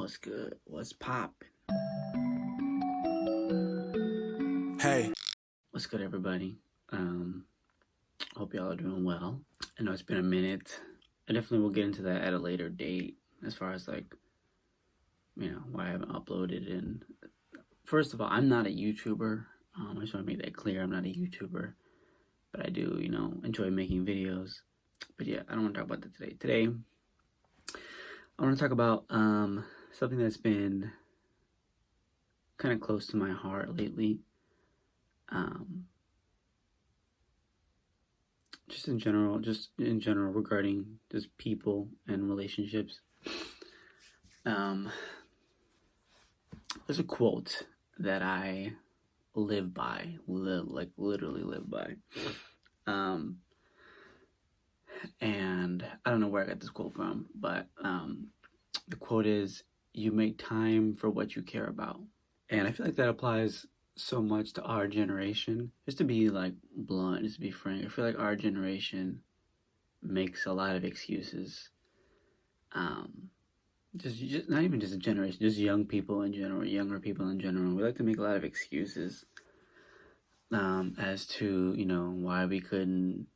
What's good? What's poppin'? Hey. What's good, everybody? Hope y'all are doing well. I know it's been a minute. I definitely will get into that at a later date as far as why I haven't uploaded. And first of all, I'm not a YouTuber. I just want to make that clear. I'm not a YouTuber, but I do, enjoy making videos. But yeah, I don't want to talk about that today. Today, I want to talk about something that's been kind of close to my heart lately. Just in general regarding just people and relationships. There's a quote that I live by, literally live by. And I don't know where I got this quote from, but the quote is, "You make time for what you care about." And I feel like that applies so much to our generation. Just to be blunt, just to be frank, I feel like our generation makes a lot of excuses. Just not even just a generation, just young people in general, younger people in general. We like to make a lot of excuses as to why we couldn't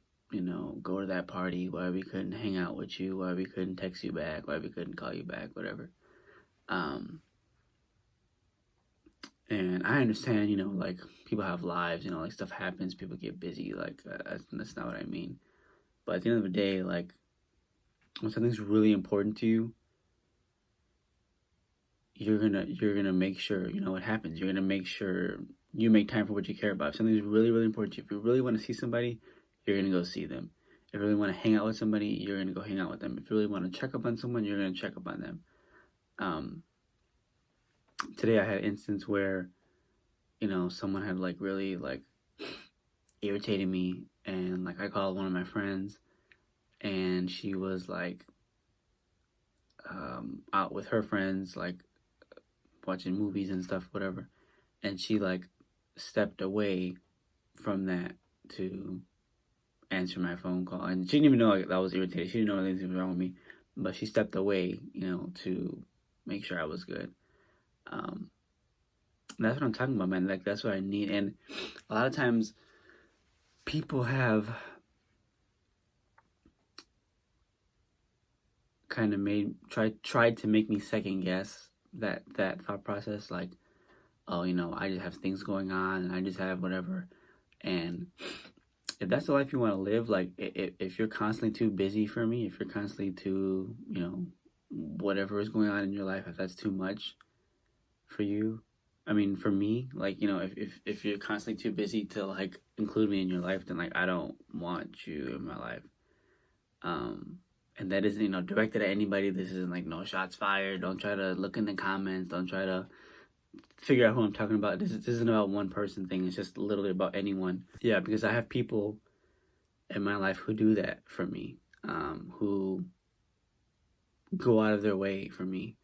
go to that party, why we couldn't hang out with you, why we couldn't text you back, why we couldn't call you back, whatever. And I understand, people have lives, stuff happens, people get busy, that's not what I mean. But at the end of the day, when something's really important to you, you're gonna make sure, it happens. You're gonna make sure you make time for what you care about. If something's really, really important to you, if you really want to see somebody, you're gonna go see them. If you really want to hang out with somebody, you're gonna go hang out with them. If you really want to check up on someone, you're gonna check up on them. Today I had an instance where, someone had really irritated me, and I called one of my friends, and she was out with her friends, watching movies and stuff, whatever, and she stepped away from that to answer my phone call, and she didn't even know that I was irritated. She didn't know anything was wrong with me, but she stepped away, to make sure I was good. That's what I'm talking about, man. That's what I need. And a lot of times people have kind of tried to make me second guess that thought process, oh, I just have things going on and I just have whatever. And if that's the life you want to live, if you're constantly too busy for me, if you're constantly too, whatever is going on in your life, if that's too much for you, I mean, for me, if you're constantly too busy to include me in your life, then I don't want you in my life. And that isn't, directed at anybody. This isn't no shots fired. Don't try to look in the comments. Don't try to figure out who I'm talking about. This isn't about one person thing. It's just literally about anyone. Yeah, because I have people in my life who do that for me, who go out of their way for me,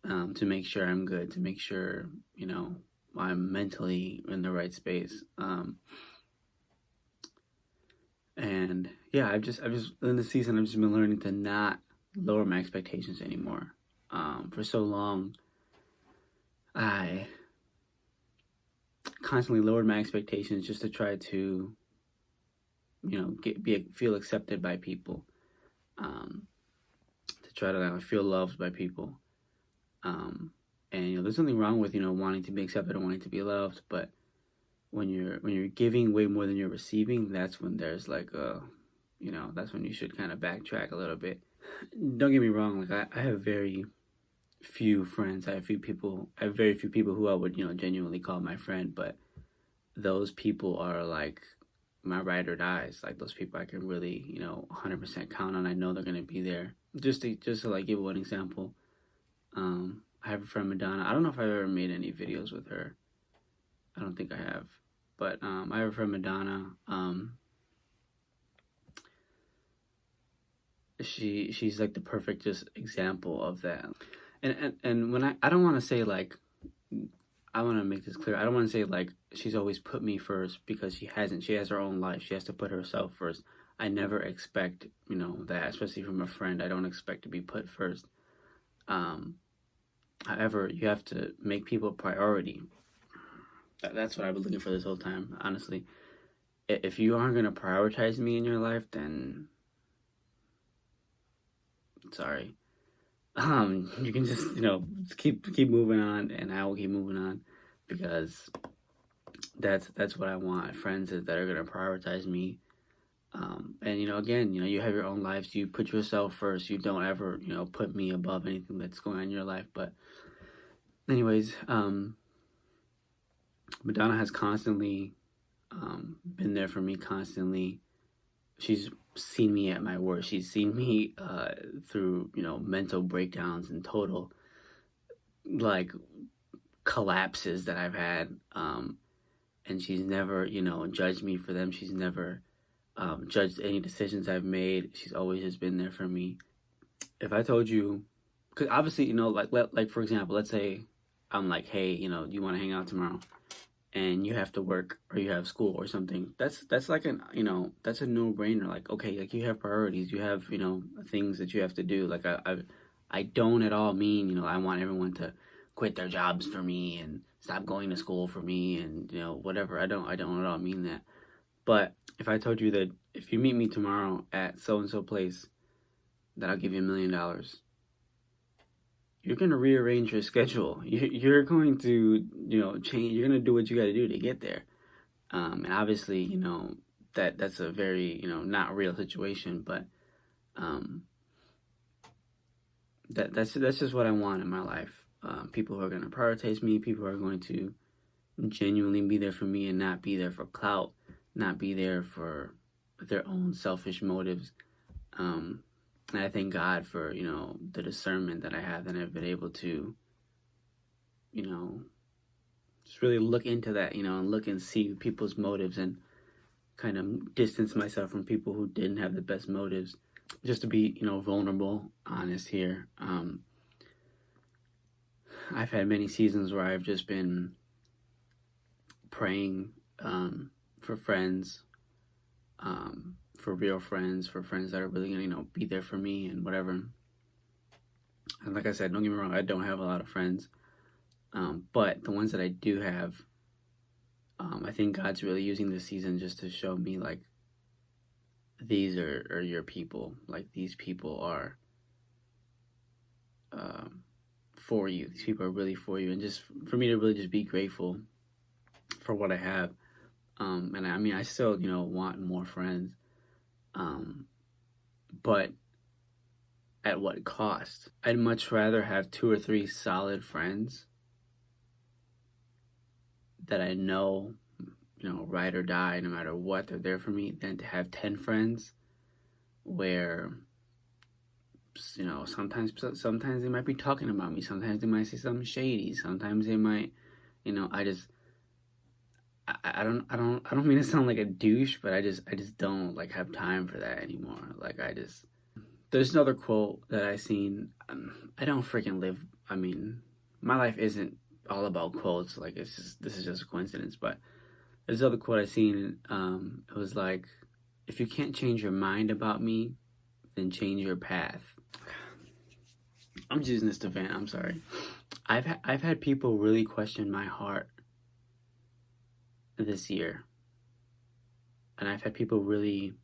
to make sure I'm good, to make sure, I'm mentally in the right space. And yeah, I've just in this season, I've just been learning to not lower my expectations anymore. For so long, I constantly lowered my expectations just to try to, feel accepted by people, to try to feel loved by people. And there's nothing wrong with wanting to be accepted or wanting to be loved, but when you're giving way more than you're receiving, that's when there's that's when you should kind of backtrack a little bit. Don't get me wrong, I have very few friends. I have very few people who I would genuinely call my friend, but those people are my ride or dies. Those people I can really 100% count on. I know they're gonna be there. Just to give one example, I have a friend, Madonna. I don't know if I've ever made any videos with her. I don't think I have. But I have a friend, Madonna. She's the perfect just example of that. And when I don't want to say I want to make this clear. I don't want to say she's always put me first, because she hasn't. She has her own life. She has to put herself first. I never expect that, especially from a friend. I don't expect to be put first. However, you have to make people a priority. That's what I've been looking for this whole time, honestly. If you aren't going to prioritize me in your life, then sorry. You can just, keep moving on, and I will keep moving on, because that's what I want. Friends that are going to prioritize me. And again, you have your own lives. You put yourself first. You don't ever, put me above anything that's going on in your life. But anyways, Madonna has constantly been there for me, constantly. She's seen me at my worst. She's seen me through, mental breakdowns and total, like, collapses that I've had. And she's never, judged me for them. She's never judged any decisions I've made. She's always just been there for me. If I told you, because obviously, like for example, let's say I'm like, hey, you want to hang out tomorrow, and you have to work or you have school or something. That's like that's a no brainer. Like, okay, like, you have priorities, you have things that you have to do. Like, I don't at all mean I want everyone to quit their jobs for me and stop going to school for me and whatever. I don't at all mean that. But if I told you that if you meet me tomorrow at so and so place, that I'll give you $1,000,000, you're going to rearrange your schedule. You're going to, change. You're going to do what you got to do to get there. And obviously, that's a very, not real situation, but that's just what I want in my life. People who are going to prioritize me, people who are going to genuinely be there for me and not be there for clout, not be there for their own selfish motives. And I thank God for, the discernment that I have, and I've been able to, just really look into that, and look and see people's motives, and kind of distance myself from people who didn't have the best motives, just to be, vulnerable, honest here. I've had many seasons where I've just been praying for friends, for real friends, for friends that are really gonna, be there for me and whatever. And like I said, don't get me wrong, I don't have a lot of friends, but the ones that I do have, I think God's really using this season just to show me, like, these are your people. Like, these people are for you. These people are really for you, and just for me to really just be grateful for what I have. And I mean, I still, want more friends. But at what cost? I'd much rather have 2 or 3 solid friends that I know, ride or die, no matter what, they're there for me, than to have 10 friends where, sometimes they might be talking about me, sometimes they might say something shady, sometimes they might, I don't mean to sound like a douche, but I just don't, like, have time for that anymore. Like, there's another quote that I seen. I don't freaking live. I mean, my life isn't all about quotes. Like, this is just a coincidence. But there's another quote I seen. It was like, if you can't change your mind about me, then change your path. I'm just using this to vent. I'm sorry. I've had people really question my heart this year, and I've had people really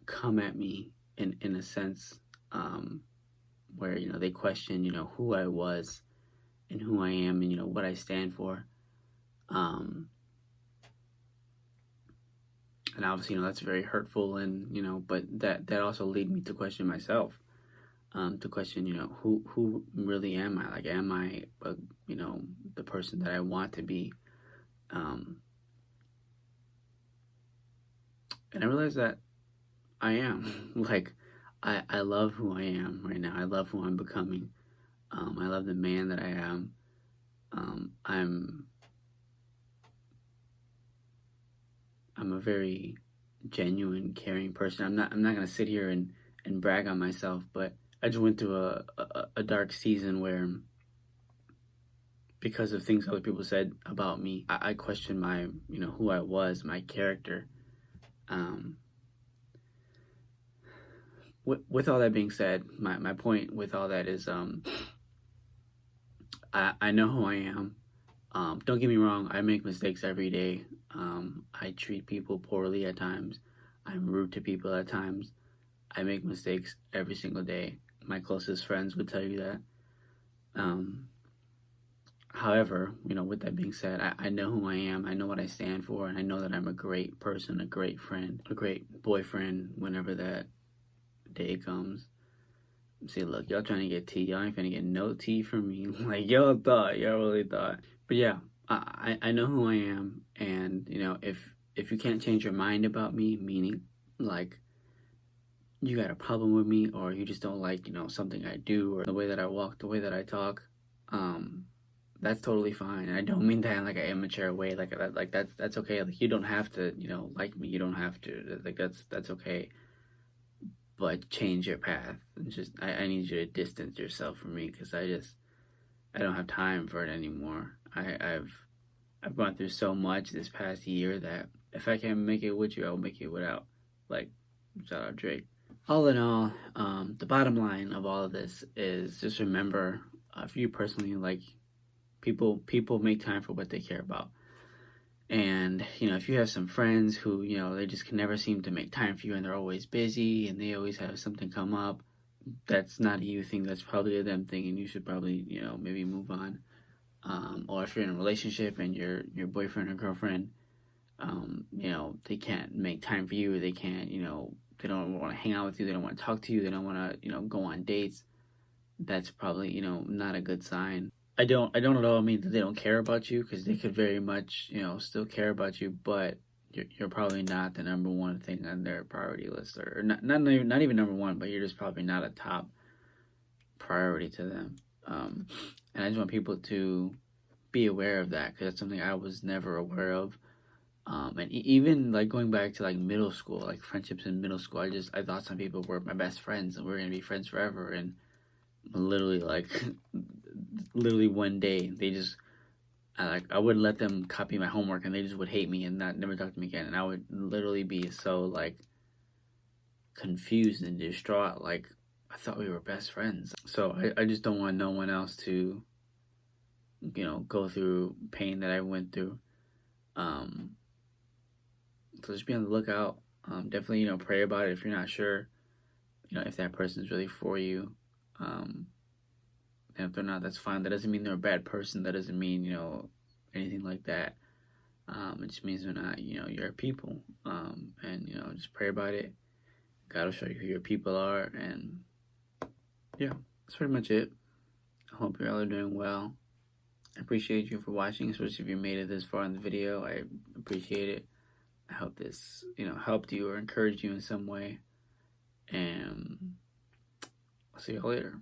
come at me in a sense, where they question who I was and who I am, and what I stand for, and obviously that's very hurtful, and but that also lead me to question myself, to question who really am I. Like, am I the person that I want to be, and I realized that I am. Like, I love who I am right now. I love who I'm becoming. I love the man that I am. I'm a very genuine, caring person. I'm not gonna sit here and brag on myself, but I just went through a dark season where, because of things other people said about me, I questioned my who I was, my character. with all that being said, my point with all that is, I know who I am. Don't get me wrong, I make mistakes every day. I treat people poorly at times. I'm rude to people at times. I make mistakes every single day. My closest friends would tell you that. Um, However, with that being said, I know who I am. I know what I stand for, and I know that I'm a great person, a great friend, a great boyfriend whenever that day comes. See, look, y'all trying to get tea. Y'all ain't finna get no tea from me. Like, y'all really thought. But yeah, I know who I am, and if you can't change your mind about me, meaning like you got a problem with me, or you just don't like something I do, or the way that I walk, the way that I talk, um, that's totally fine. And I don't mean that in like an immature way. Like that's okay. Like you don't have to like me. You don't have to. Like that's okay. But change your path. It's just I need you to distance yourself from me because I don't have time for it anymore. I've gone through so much this past year that if I can't make it with you, I will make it without. Like, shout out Drake. All in all, the bottom line of all of this is just remember, for you personally, like people make time for what they care about. And if you have some friends who they just can never seem to make time for you, and they're always busy, and they always have something come up, that's not a you thing. That's probably a them thing, and you should probably maybe move on. Or if you're in a relationship and your boyfriend or girlfriend, they can't make time for you. They can't, they don't want to hang out with you. They don't want to talk to you. They don't want to, go on dates. That's probably, not a good sign. I don't at all mean that they don't care about you, because they could very much, still care about you, but you're probably not the number one thing on their priority list, or not even number one, but you're just probably not a top priority to them. And I just want people to be aware of that, because that's something I was never aware of. And even like going back to like middle school, like friendships in middle school, I thought some people were my best friends and we are gonna be friends forever, and literally like literally one day they just I wouldn't let them copy my homework, and they just would hate me and not never talk to me again, and I would literally be so like confused and distraught. Like, I thought we were best friends. So I just don't want no one else to go through pain that I went through. So just be on the lookout. Definitely pray about it if you're not sure if that person's really for you. And if they're not, that's fine. That doesn't mean they're a bad person. That doesn't mean anything like that. It just means they're not your people. And just pray about it. God will show you who your people are. And yeah, that's pretty much it. I hope you all are doing well. I appreciate you for watching, especially if you made it this far in the video. I appreciate it. I hope this helped you or encouraged you in some way. And I'll see y'all later.